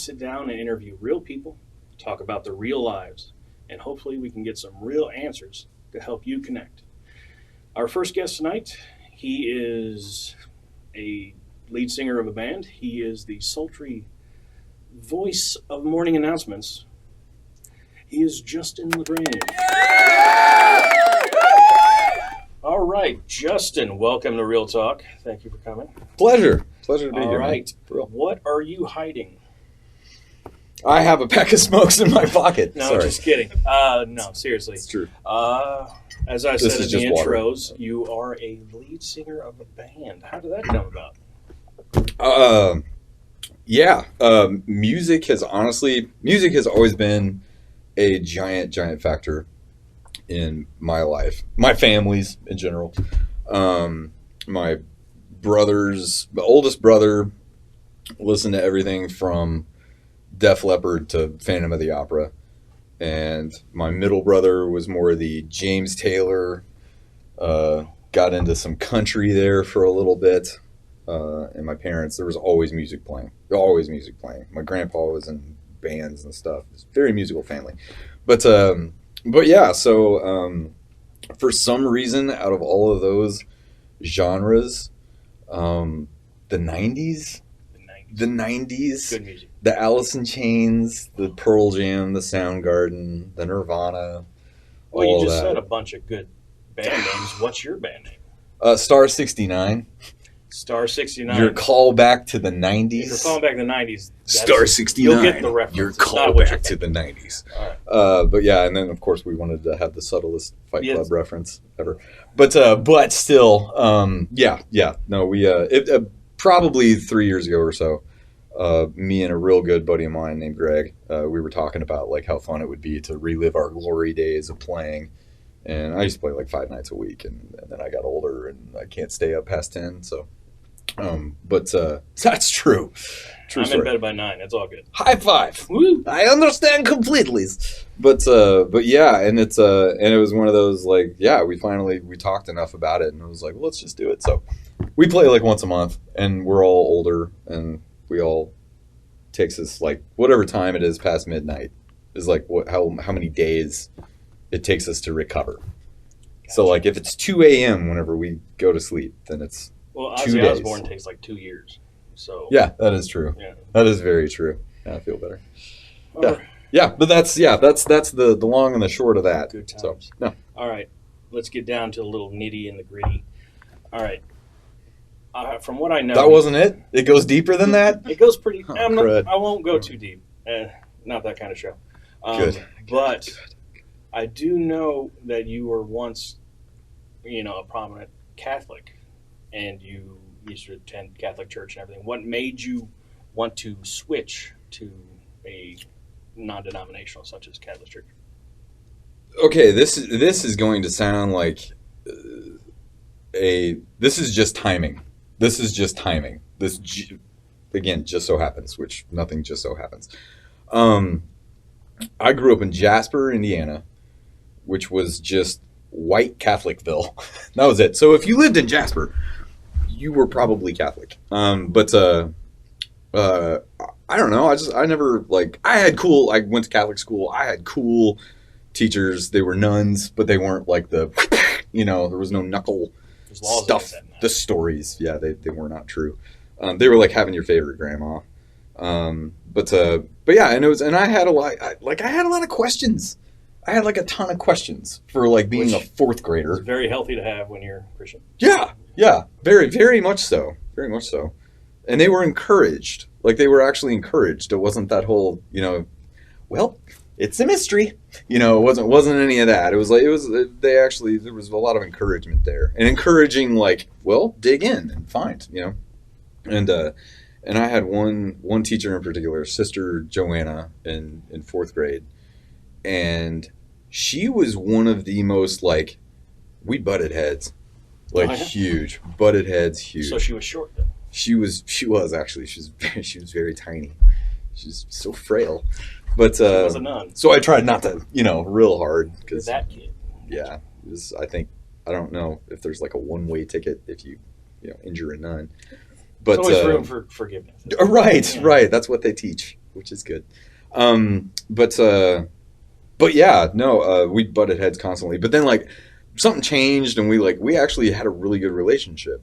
sit down and interview real people, talk about their real lives, and hopefully we can get some real answers to help you connect. Our first guest tonight, he is a lead singer of a band. He is the sultry voice of morning announcements. He is Justin Lagrange. All right, Justin, welcome to Real Talk. Thank you for coming. Pleasure to be here. All right, man. what are you hiding? I have a pack of smokes in my pocket. No, Sorry. just kidding. No, seriously. It's true. As I This said is in the just water. intros, you are a lead singer of a band. How did that come about? Music has always been a giant factor in my life, my family's in general. My oldest brother listened to everything from Def Leppard to Phantom of the Opera, and my middle brother was more the James Taylor. Got into some country there for a little bit. And my parents, there was always music playing. My grandpa was in bands and stuff. It's a very musical family. But yeah, so for some reason, out of all of those genres, the 90s, The 90s. Good music. the Alice in Chains, the Pearl Jam, the Soundgarden, the Nirvana, Well, all you just that. said a bunch of good band names. What's your band name? Star 69. Star 69. Your call back to the If 90s. you're calling back the 90s, Star 69. You'll get the reference. Your It's call not what back you're to the 90s. All right. But yeah, and then of course we wanted to have the subtlest Fight Yes. Club reference ever. But still, no, we probably 3 years ago or so, me and a real good buddy of mine named Greg, we were talking about like how fun it would be to relive our glory days of playing. And I used to play like 5 nights a week, and then I got older and I can't stay up past 10. So, but that's true. True I'm story. in bed by 9. It's all good. High five. Woo! I understand completely. But yeah, and it was one of those like, yeah, we talked enough about it, and it was like, well, let's just do it. So we play like once a month, and we're all older, and we all takes us like whatever time it is past midnight is like how many days it takes us to recover. So like if it's 2 a.m. whenever we go to sleep, then it's Well, 2 Ozzy days. Osbourne takes like 2 years. So Yeah, that is true. Yeah. That is very true. Yeah, I feel better. All Yeah. right. Yeah, but that's the long and the short of that. Good times. So no. All right. Let's get down to a little nitty and the gritty. All right. From what I know, That wasn't it? It goes deeper than that? it goes pretty. Oh, I crud. won't go too deep. Not that kind of show. Good. But I do know that you were once, a prominent Catholic, and you used to attend Catholic church and everything. What made you want to switch to a non-denominational such as Catholic Church? Okay, this is going to sound like this is just timing. Again, just so happens, which nothing just so happens. I grew up in Jasper, Indiana, which was just white Catholicville. That was it. So if you lived in Jasper, you were probably Catholic. But I don't know. I went to Catholic school. I had cool teachers. They were nuns, but they weren't like there was no knuckle There's laws stuff. against that. The stories, yeah, they were not true. They were like having your favorite grandma. But yeah, and I had a lot of questions. I had like a ton of questions for like being a fourth grader. It's very healthy to have when you're Christian. Yeah, very, very much so. Very much so. And they were encouraged. Like, they were actually encouraged. It wasn't that whole, well, it's a mystery. It wasn't any of that. There was a lot of encouragement there. And encouraging, like, well, dig in and find, And I had one teacher in particular, Sister Joanna, in fourth grade. And she was one of the most, like, we butted heads. Like, Oh, yeah? huge. Butted heads, huge. So she was short then. She was actually. She was very tiny. She's so frail. But She was a nun. so I tried not to, real hard You're because that kid. yeah, it was, I don't know if there's like a one-way ticket if you injure a nun. But There's always room for forgiveness. right, Yeah. right. That's what they teach. which is good. But yeah, no, we butted heads constantly. But then like something changed, and we actually had a really good relationship.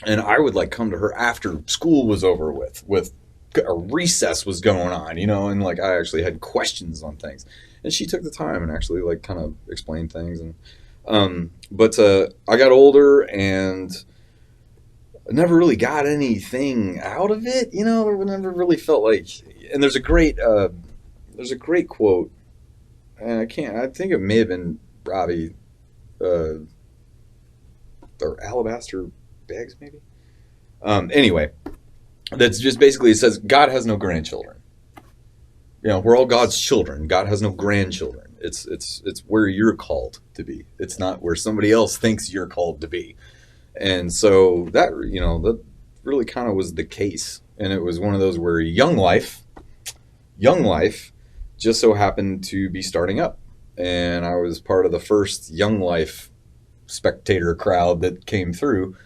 And I would like come to her after school was over with a recess was going on, and like I actually had questions on things, and she took the time and actually like kind of explained things. And but I got older and never really got anything out of it. I never really felt like. And there's a great quote, and I think it may have been Robbie, or Alabaster Bags, maybe. Anyway, that's just basically, it says God has no grandchildren. We're all God's children. God has no grandchildren. It's where you're called to be. It's not where somebody else thinks you're called to be. And so that really kind of was the case. And it was one of those where Young Life just so happened to be starting up. And I was part of the first Young Life spectator crowd that came through.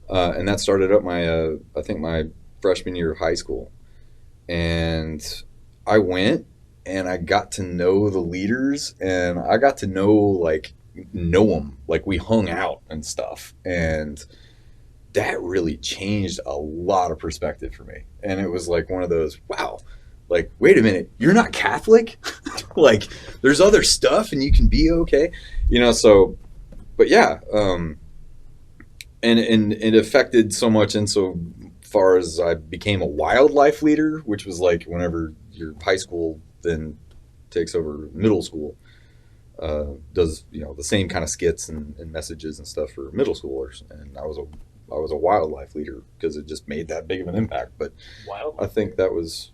And that started up I think my freshman year of high school. And I went and I got to know the leaders, and I got to know them. Like we hung out and stuff. And that really changed a lot of perspective for me. And it was like one of those, wow, like, wait a minute, you're not Catholic? Like there's other stuff and you can be okay. So, but yeah. And it affected so much so far as I became a wildlife leader, which was like whenever your high school then takes over middle school, does the same kind of skits and messages and stuff for middle schoolers. And I was a wildlife leader because it just made that big of an impact. But I think that was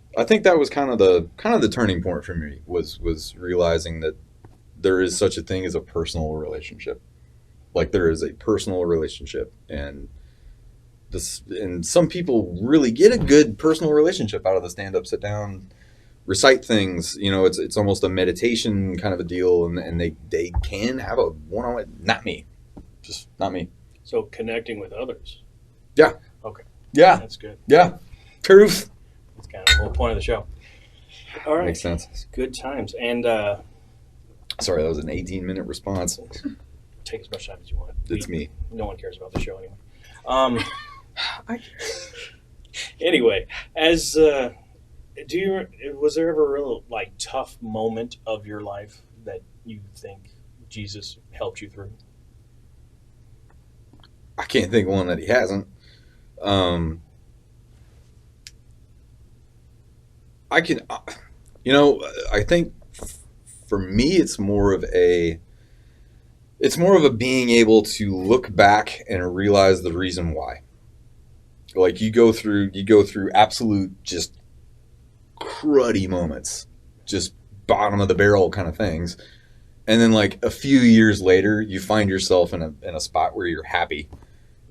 kind of the turning point for me was realizing that there is such a thing as a personal relationship. Like there is a personal relationship, and some people really get a good personal relationship out of the stand-up, sit down, recite things. It's almost a meditation kind of a deal, and they can have a one-on-one. Not me. So connecting with others. Yeah. Okay. Yeah. That's good. Yeah. Truth. That's kind of the whole point of the show. All right. Makes sense. Good times. And sorry, that was an 18-minute response. Take as much time as you want. It's me. No one cares about the show anyway. Anyway, was there ever a real tough moment of your life that you think Jesus helped you through? I can't think of one that he hasn't. I think for me, it's more of a being able to look back and realize the reason why. Like you go through absolute just cruddy moments, just bottom of the barrel kind of things. And then like a few years later, you find yourself in a spot where you're happy,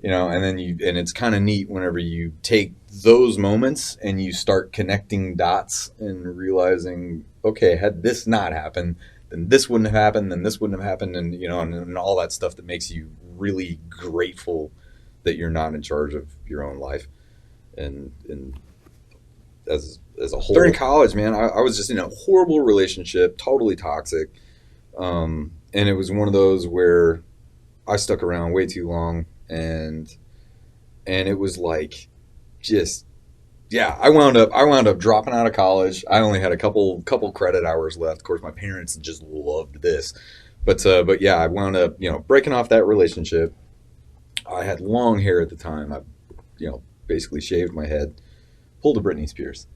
and then and it's kind of neat whenever you take those moments and you start connecting dots and realizing, okay, had this not happened, then this wouldn't have happened, then this wouldn't have happened. And, and all that stuff that makes you really grateful that you're not in charge of your own life. And as a whole, during college, man, I was just in a horrible relationship, totally toxic. And it was one of those where I stuck around way too long, and it was like, just, yeah, I wound up dropping out of college. I only had a couple credit hours left. Of course, my parents just loved this, but yeah, I wound up, breaking off that relationship. I had long hair at the time. I, basically shaved my head, pulled a Britney Spears.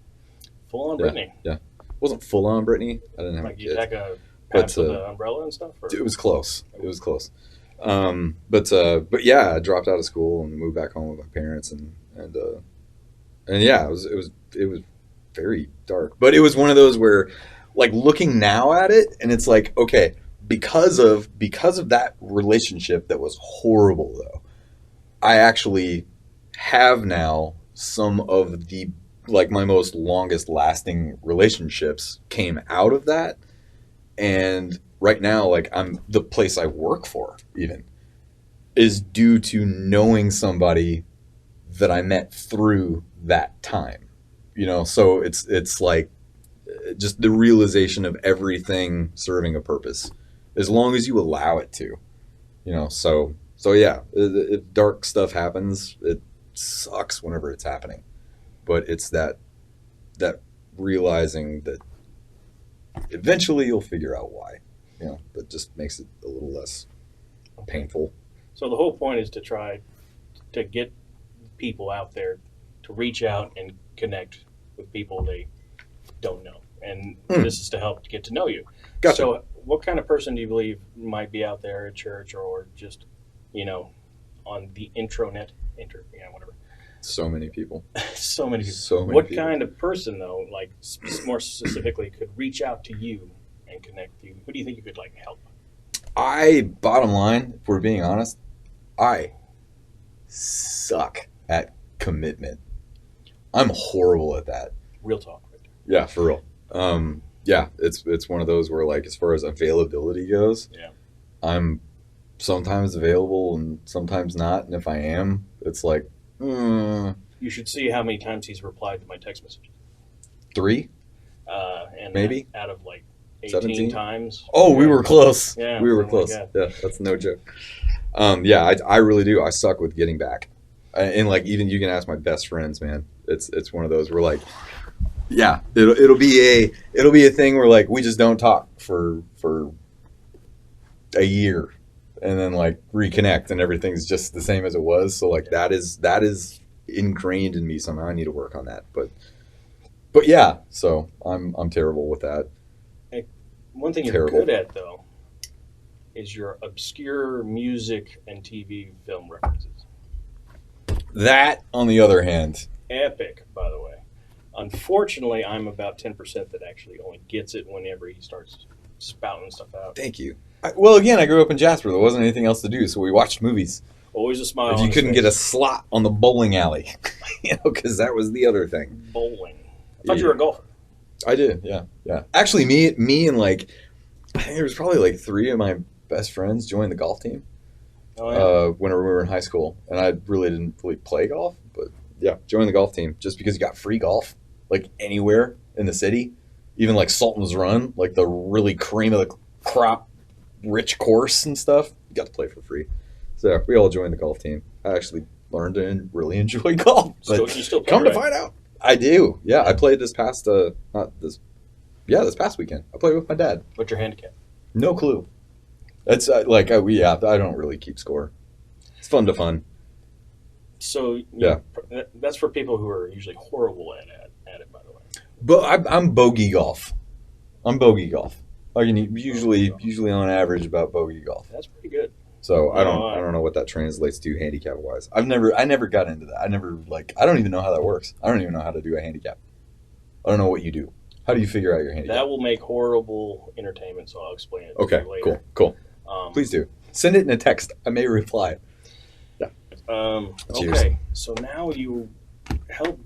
Full on Britney. Yeah. Wasn't full on Britney. I didn't have like kids. Like a patch with the umbrella and stuff? Or? It was close. But yeah, I dropped out of school and moved back home with my parents, and yeah, it was very dark. But it was one of those where, like, looking now at it, and it's like, okay, because of that relationship that was horrible, though, I actually have now some of the, like, my most longest lasting relationships came out of that. And right now, like, I'm the place I work for even is due to knowing somebody that I met through that time, so it's like just the realization of everything serving a purpose, as long as you allow it to, So yeah, if dark stuff happens, it sucks whenever it's happening, but it's that realizing that eventually you'll figure out why, that just makes it a little less painful. So the whole point is to try to get people out there to reach out and connect with people they don't know. And this is to help to get to know you. Gotcha. So what kind of person do you believe might be out there at church or just, on the intranet, whatever? So many people. So many people. So many What people. kind of person, though, like more specifically, could reach out to you and connect with you? Who do you think you could, help? Bottom line, if we're being honest, I suck at commitment. I'm horrible at that. Real talk right there. Yeah, for real. Yeah, it's one of those where, as far as availability goes, Yeah. I'm sometimes available and sometimes not. And if I am, it's like, You should see how many times he's replied to my text messages. 3, And maybe out of 18 17 times. Oh, we were close. Yeah, we were something close. like Yeah, that's no joke. Yeah, I really do. I suck with getting back. And even you can ask my best friends, man. It's one of those where yeah, it'll be a thing where we just don't talk for a year, and then reconnect and everything's just the same as it was. So that is ingrained in me somehow. I need to work on that. But yeah, so I'm terrible with that. One thing you're good at, though, is your obscure music and TV film references. That, on the other hand, Epic, by the way. Unfortunately, I'm about 10% that actually only gets it whenever he starts spouting stuff out. thank you. Well, again, I grew up in Jasper. There wasn't anything else to do, so we watched movies. Always a smile. If you couldn't get a slot on the bowling alley, because that was the other thing. Bowling. I thought you were a golfer. I did, yeah. Actually, me and I think there was probably 3 of my best friends joined the golf team. Oh, yeah. Whenever we were in high school, and I really didn't play golf, but yeah, joined the golf team just because you got free golf anywhere in the city, even Sultan's Run, the really cream of the crop, rich course and stuff. You got to play for free. So yeah, we all joined the golf team. I actually learned to really enjoy golf. But You still play, come right? to find out, I do. Yeah, I played this past this past weekend. I played with my dad. What's your handicap? No clue. That's I don't really keep score. It's fun to fun. So Yeah. that's for people who are usually horrible at it, by the way. But I'm bogey golf. I'm bogey golf. Usually on average about bogey golf. That's pretty good. So I No, don't know what that translates to handicap wise. I never got into that. I never I don't even know how that works. I don't even know how to do a handicap. I don't know what you do. How do you figure out your handicap? That will make horrible entertainment, so I'll explain it to Okay, you later. cool. Please do. Send it in a text. I may reply. Cheers. Okay, so now you help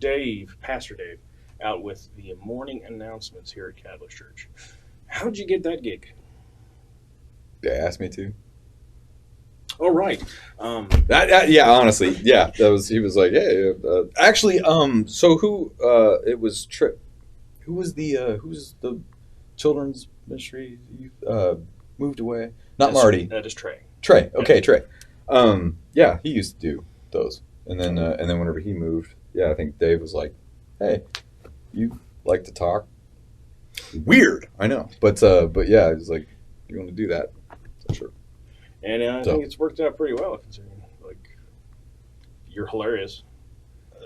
Pastor Dave, out with the morning announcements here at Catalyst Church. How'd you get that gig? They asked me to. Oh, right. Yeah, honestly, yeah. He was like, hey, actually, so who? It was Trip. Who's the children's ministry? Moved away. Not Marty. That is Trey. Trey. Okay, Trey. Yeah, he used to do those, and then whenever he moved, yeah, I think Dave was like, hey, you like to talk? Weird, I know, but yeah, he was like, you want to do that? So sure. And I think it's worked out pretty well, considering you're hilarious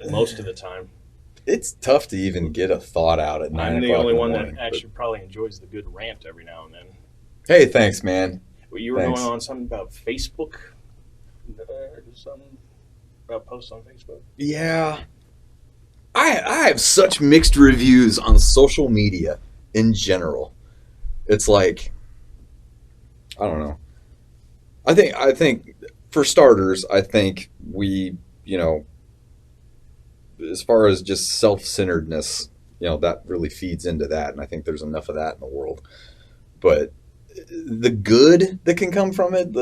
most of the time. It's tough to even get a thought out at 9 o'clock. I'm the only one morning, that actually probably enjoys the good rant every now and then. Hey, thanks, man. Well, you were Thanks. going on something about Facebook, something about posts on Facebook. Yeah, I have such mixed reviews on social media in general. It's I don't know. I think for starters, I think we, as far as just self-centeredness, that really feeds into that, and I think there's enough of that in the world. But the good that can come from it,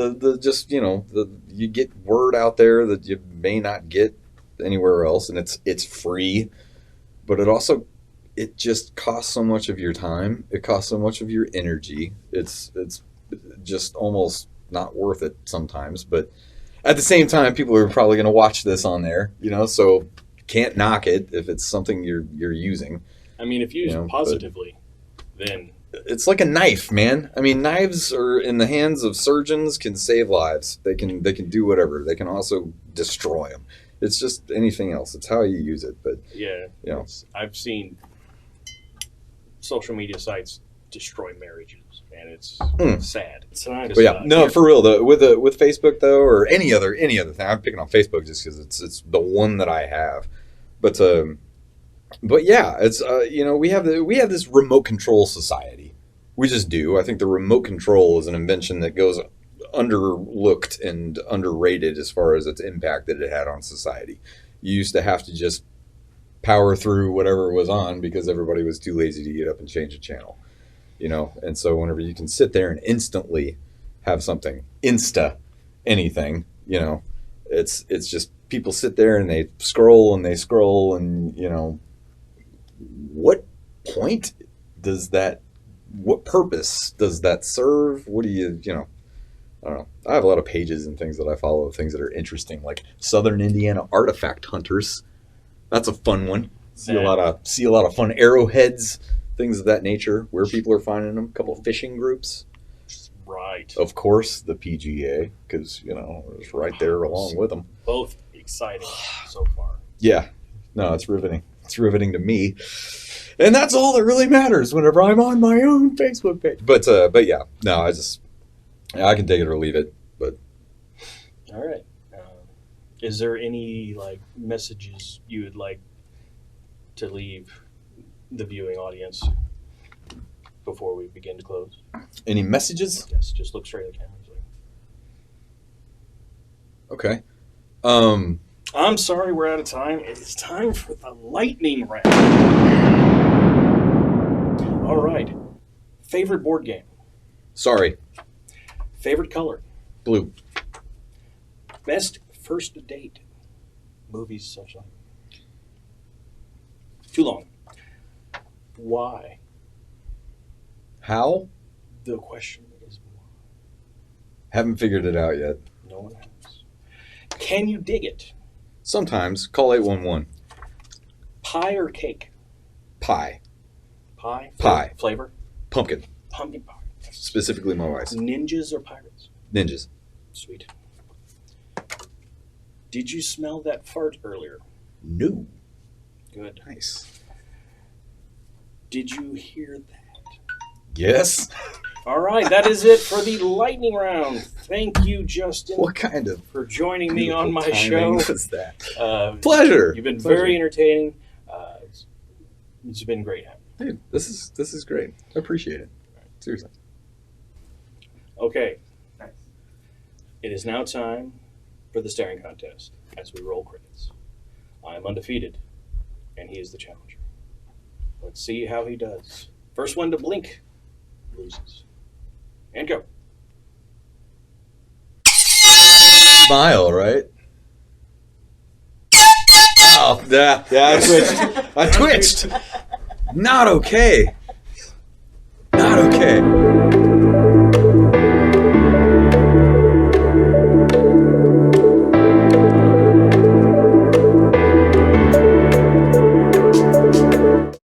you get word out there that you may not get anywhere else, and it's free, but it also it just costs so much of your time. It costs so much of your energy. It's just almost not worth it sometimes. But at the same time, people are probably going to watch this on there, so can't knock it if it's something you're using. I mean, if used positively, then it's like a knife, man. I mean, knives are in the hands of surgeons can save lives. They can do whatever. They can also destroy them. It's just anything else. It's how you use it. But yeah, I've seen social media sites destroy marriages, and it's sad. But yeah, no, for real though. With Facebook though, or any other thing, I'm picking on Facebook just because it's the one that I have. But yeah, it's we have this remote control society. We just do. I think the remote control is an invention that goes underlooked and underrated as far as its impact that it had on society. You used to have to just power through whatever was on because everybody was too lazy to get up and change a channel, and so whenever you can sit there and instantly have something anything, it's just people sit there and they scroll and what purpose does that serve? What do you I don't know. I have a lot of pages and things that I follow, things that are interesting, like Southern Indiana artifact hunters. That's a fun one. See a lot of fun arrowheads, things of that nature, where people are finding them. A couple of fishing groups. Right. Of course, the PGA, because it's right there along with them. Both exciting so far. Yeah. No, it's riveting. It's riveting to me. And that's all that really matters whenever I'm on my own Facebook page. But yeah, no, I can take it or leave it. But all right. Is there any messages you would like to leave the viewing audience before we begin to close? Any messages? Yes, just look straight at the camera. Okay. I'm sorry we're out of time. It's time for the lightning round. All right. Favorite board game? Sorry. Favorite color? Blue. Best first date? Movies, such like. Too long. Why? How? The question is why. Haven't figured it out yet. No one has. Can you dig it? Sometimes. Call 811. Pie or cake? Pie. Pie? Pie. Flavor? Pumpkin. Pumpkin pie. Specifically my wife's. Ninjas or pirates? Ninjas. Sweet. Did you smell that fart earlier? No. Good. Nice. Did you hear that? Yes. All right, that is it for the lightning round. Thank you, Justin. What kind of for joining me on my show? Was that? Pleasure. You've been very entertaining. It's been great having you. Dude, this is great. I appreciate it. Seriously. Okay. Nice. It is now time for the staring contest as we roll credits. I am undefeated, and he is the challenger. Let's see how he does. First one to blink loses. And go. Smile, right? Oh, yeah, I twitched. Not okay. Not okay.